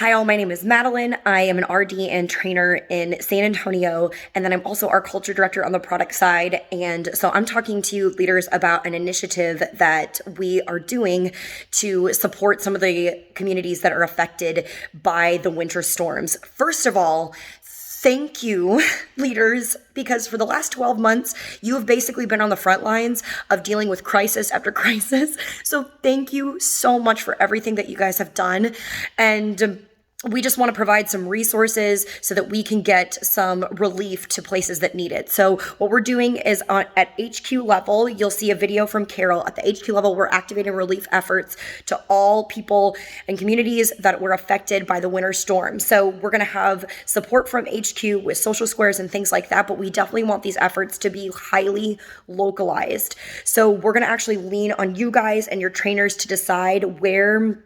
Hi, all. My name is Madeline. I am an RD and trainer in San Antonio, and then I'm also our culture director on the product side. And so I'm talking to you leaders about an initiative that we are doing to support some of the communities that are affected by the winter storms. First of all, thank you, leaders, because for the last 12 months, you have basically been on the front lines of dealing with crisis after crisis. So thank you so much for everything that you guys have done. And we just want to provide some resources so that we can get some relief to places that need it. So what we're doing is at HQ level, you'll see a video from Carol. At the HQ level, we're activating relief efforts to all people and communities that were affected by the winter storm. So we're going to have support from HQ with social squares and things like that, but we definitely want these efforts to be highly localized. So we're going to actually lean on you guys and your trainers to decide where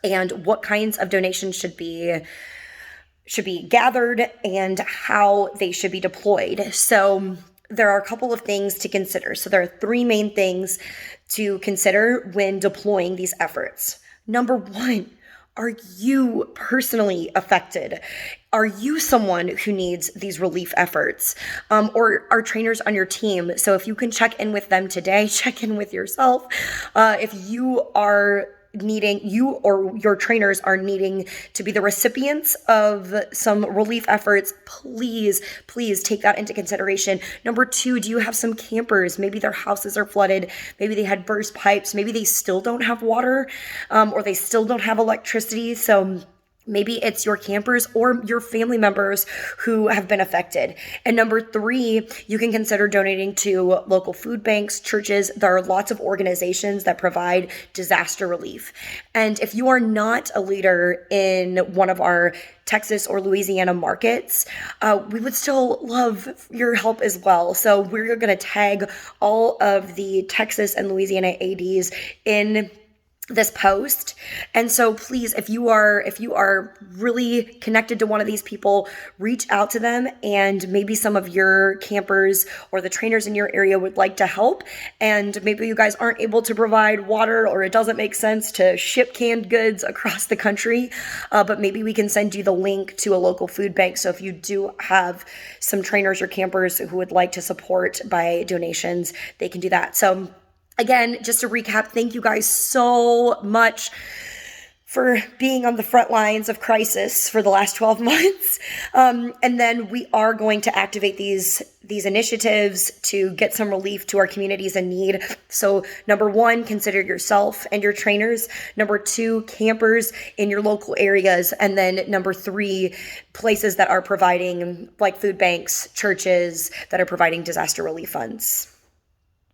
and what kinds of donations should be gathered and how they should be deployed. So there are a couple of things to consider. So there are three main things to consider when deploying these efforts. Number one, are you personally affected? Are you someone who needs these relief efforts? Or are trainers on your team? So if you can check in with them today, check in with yourself. If you or your trainers are needing to be the recipients of some relief efforts, please take that into consideration. Number two, do you have some campers? Maybe their houses are flooded. Maybe they had burst pipes. Maybe they still don't have water, or they still don't have electricity. So maybe it's your campers or your family members who have been affected. And number three, you can consider donating to local food banks, churches. There are lots of organizations that provide disaster relief. And if you are not a leader in one of our Texas or Louisiana markets, we would still love your help as well. So we're going to tag all of the Texas and Louisiana ADs in this post. And so please, if you are really connected to one of these people, reach out to them, and maybe some of your campers or the trainers in your area would like to help. And maybe you guys aren't able to provide water, or it doesn't make sense to ship canned goods across the country, but maybe we can send you the link to a local food bank. So if you do have some trainers or campers who would like to support by donations, they can do that. So again, just to recap, thank you guys so much for being on the front lines of crisis for the last 12 months. And then we are going to activate these initiatives to get some relief to our communities in need. So number one, consider yourself and your trainers. Number two, campers in your local areas. And then number three, places that are providing, like food banks, churches that are providing disaster relief funds.